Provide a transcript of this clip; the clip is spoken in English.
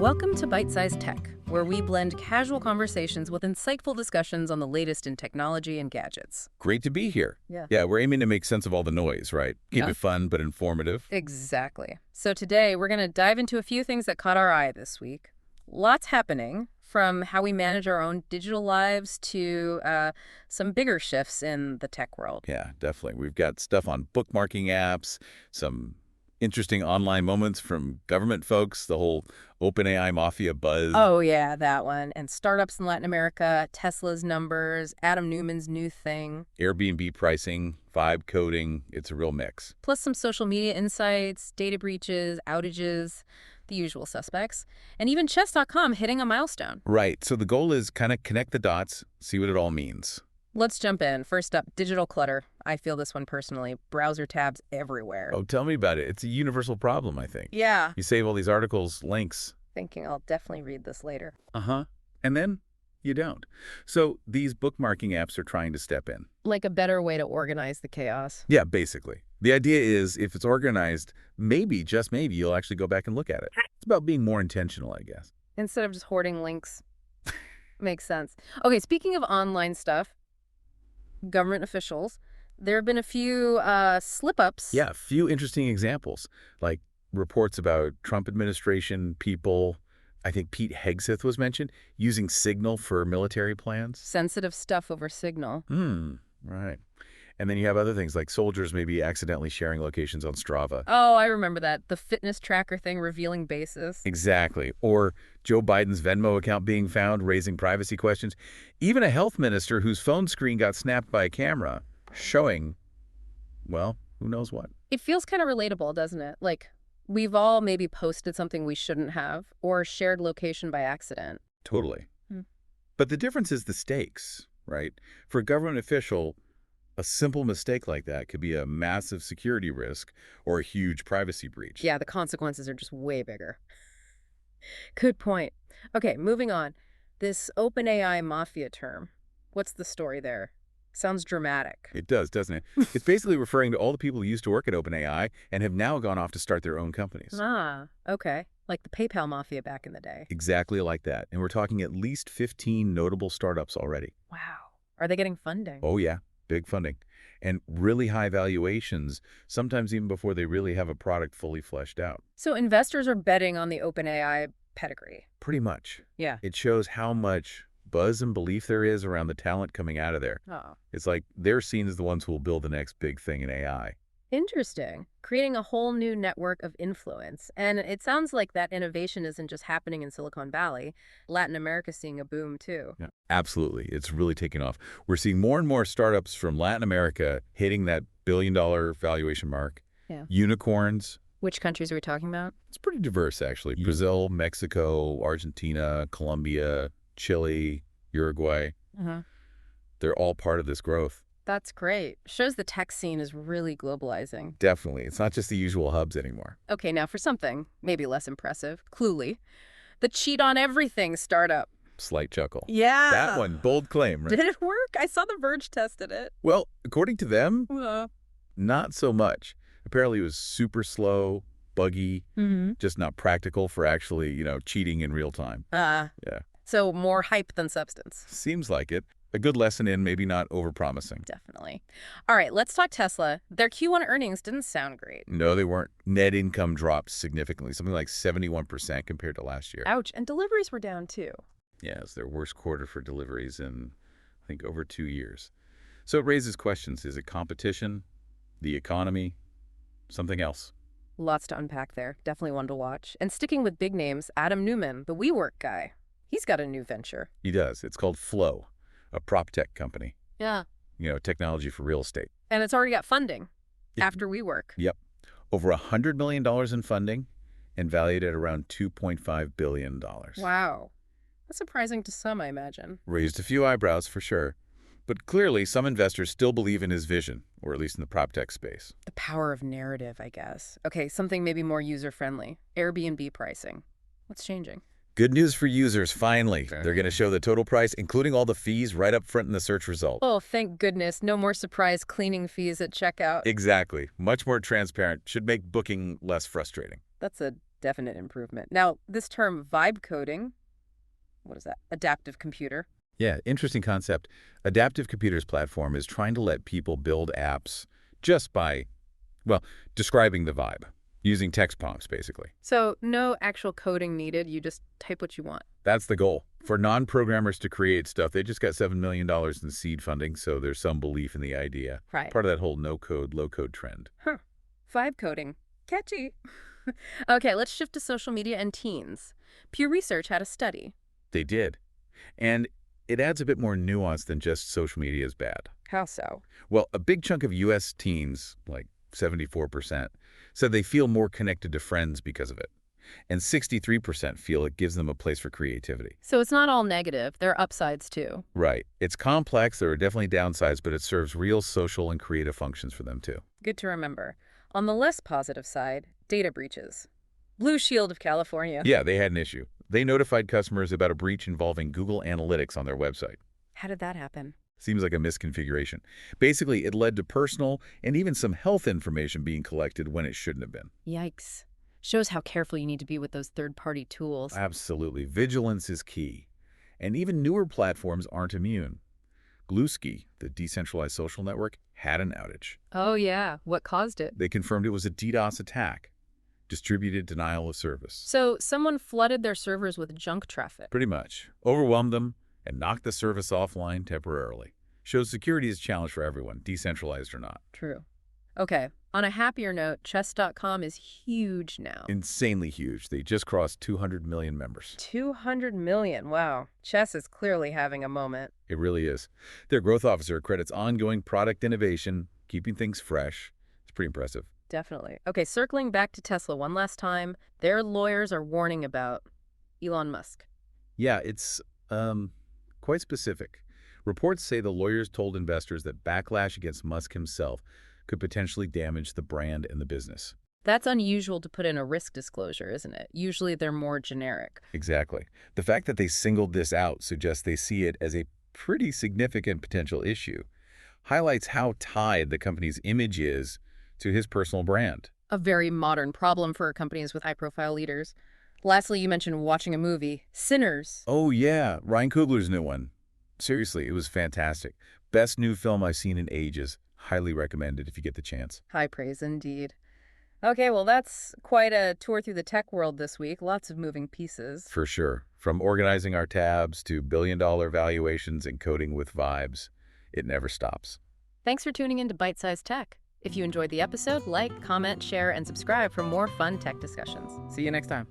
Welcome to Byte-Sized Tech, where we blend casual conversations with insightful discussions on the latest in technology and gadgets. Great to be here. Yeah. Yeah, we're aiming to make sense of all the noise, right? Keep Yeah. it fun but informative. Exactly. So today, we're going to dive into a few things that caught our eye this week. Lots happening, from how we manage our own digital lives to some bigger shifts in the tech world. Yeah, definitely. We've got stuff on bookmarking apps, some interesting online moments from government folks, the whole OpenAI mafia buzz. Oh, yeah, that one. And startups in Latin America, Tesla's numbers, Adam Neumann's new thing. Airbnb pricing, vibe coding, it's a real mix. Plus some social media insights, data breaches, outages, the usual suspects, and even chess.com hitting a milestone. Right, so the goal is kind of connect the dots, see what it all means. Let's jump in. First up, digital clutter. I feel this one personally. Browser tabs everywhere. Oh, tell me about it. It's a universal problem, I think. Yeah. You save all these articles, links. Thinking I'll definitely read this later. Uh-huh. And then you don't. So these bookmarking apps are trying to step in. Like a better way to organize the chaos. Yeah, basically. The idea is if it's organized, maybe, just maybe, you'll actually go back and look at it. It's about being more intentional, I guess. Instead of just hoarding links. Makes sense. Okay, speaking of online stuff, government officials, there have been a few slip-ups. Yeah, a few interesting examples, like reports about Trump administration people. I think Pete Hegseth was mentioned, using Signal for military plans. Sensitive stuff over Signal. Right. And then you have other things like soldiers maybe accidentally sharing locations on Strava. Oh, I remember that. The fitness tracker thing revealing bases. Exactly. Or Joe Biden's Venmo account being found, raising privacy questions. Even a health minister whose phone screen got snapped by a camera, showing, well, who knows what. It feels kind of relatable, doesn't it? Like, we've all maybe posted something we shouldn't have or shared location by accident. Totally. But the difference is the stakes, right? For a government official, a simple mistake like that could be a massive security risk or a huge privacy breach. Yeah, the consequences are just way bigger. Good point. Okay, moving on. This OpenAI mafia term, what's the story there? Sounds dramatic. It does, doesn't it? It's basically referring to all the people who used to work at OpenAI and have now gone off to start their own companies. Ah, okay. Like the PayPal mafia back in the day. Exactly like that. And we're talking at least 15 notable startups already. Wow. Are they getting funding? Oh, yeah. Big funding. And really high valuations, sometimes even before they really have a product fully fleshed out. So investors are betting on the OpenAI pedigree. Pretty much. Yeah. It shows how much buzz and belief there is around the talent coming out of there. Oh. It's like they're seen as the ones who will build the next big thing in AI. Interesting. Creating a whole new network of influence. And it sounds like that innovation isn't just happening in Silicon Valley. Latin America's seeing a boom, too. Yeah, absolutely. It's really taking off. We're seeing more and more startups from Latin America hitting that billion-dollar valuation mark. Yeah. Unicorns. Which countries are we talking about? It's pretty diverse, actually. Brazil, Mexico, Argentina, Colombia, Chile, Uruguay. They're all part of this growth. That's great. Shows the tech scene is really globalizing. Definitely. It's not just the usual hubs anymore. Okay, now for something maybe less impressive, Cluely, the cheat on everything startup. Slight chuckle. Yeah. That one, bold claim, right? Did it work? I saw The Verge tested it. Well, according to them, Uh, not so much. Apparently it was super slow, buggy, just not practical for actually, cheating in real time. Yeah. So more hype than substance. Seems like it. A good lesson in maybe not overpromising. Definitely. All right, let's talk Tesla. Their Q1 earnings didn't sound great. No, they weren't. Net income dropped significantly, something like 71% compared to last year. Ouch. And deliveries were down, too. Yeah, it's their worst quarter for deliveries in, I think, over 2 years. So it raises questions. Is it competition, the economy, something else? Lots to unpack there. Definitely one to watch. And sticking with big names, Adam Neumann, the WeWork guy. He's got a new venture. He does. It's called Flow, a prop tech company. Yeah. Technology for real estate. And it's already got funding after WeWork. Yep. Over $100 million in funding and valued at around $2.5 billion. Wow. That's surprising to some, I imagine. Raised a few eyebrows for sure. But clearly, some investors still believe in his vision, or at least in the prop tech space. The power of narrative, I guess. Okay, something maybe more user-friendly. Airbnb pricing. What's changing? Good news for users, finally. They're going to show the total price, including all the fees, right up front in the search result. Oh, thank goodness. No more surprise cleaning fees at checkout. Exactly. Much more transparent. Should make booking less frustrating. That's a Definite improvement. Now, this term vibe coding, what is that? Adaptive computer. Yeah, interesting concept. Adaptive Computer's platform is trying to let people build apps just by, well, describing the vibe, using text prompts, basically. So no actual coding needed. You just type what you want. That's the goal. For non-programmers to create stuff, they just got $7 million in seed funding, so there's some belief in the idea. Right. Part of that whole no-code, low-code trend. Huh. Vibe coding. Catchy. Okay, let's shift to social media and teens. Pew Research had a study. They did. And it adds a bit more nuance than just social media is bad. How so? Well, a big chunk of U.S. teens, like 74%, said they feel more connected to friends because of it. And 63% feel it gives them a place for creativity. So it's not all negative. There are upsides too. Right. It's complex. There are definitely downsides, but it serves real social and creative functions for them, too. Good to remember. On the less positive side, data breaches. Blue Shield of California. Yeah, they had an issue. They notified customers about a breach involving Google Analytics on their website. How did that happen? Seems like a misconfiguration. Basically, it led to personal and even some health information being collected when it shouldn't have been. Yikes. Shows how careful you need to be with those third-party tools. Absolutely. Vigilance is key. And even newer platforms aren't immune. Gluski, the decentralized social network, had an outage. Oh yeah, what caused it? They confirmed it was a DDoS attack, distributed denial of service. So someone flooded their servers with junk traffic. Pretty much. Overwhelmed them and knocked the service offline temporarily. Shows security is a challenge for everyone, decentralized or not. True. Okay, on a happier note, chess.com is huge now. Insanely huge. They just crossed 200 million members. 200 million, wow. Chess is clearly having a moment. It really is. Their growth officer credits ongoing product innovation, keeping things fresh. It's pretty impressive. Definitely. Okay, circling back to Tesla one last time, their lawyers are warning about Elon Musk. Yeah, it's quite specific. Reports say the lawyers told investors that backlash against Musk himself could potentially damage the brand and the business. That's unusual to put in a risk disclosure, isn't it? Usually they're more generic. Exactly. The fact that they singled this out suggests they see it as a pretty significant potential issue. Highlights how tied the company's image is to his personal brand. A very modern problem for companies with high-profile leaders. Lastly, you mentioned watching a movie. Sinners. Oh yeah, Ryan Coogler's new one. Seriously, it was fantastic. Best new film I've seen in ages. Highly recommended if you get the chance. High praise indeed. Okay, well, that's quite a tour through the tech world this week. Lots of moving pieces. For sure. From organizing our tabs to billion-dollar valuations and coding with vibes, it never stops. Thanks for tuning in to Byte-Sized Tech. If you enjoyed the episode, like, comment, share, and subscribe for more fun tech discussions. See you next time.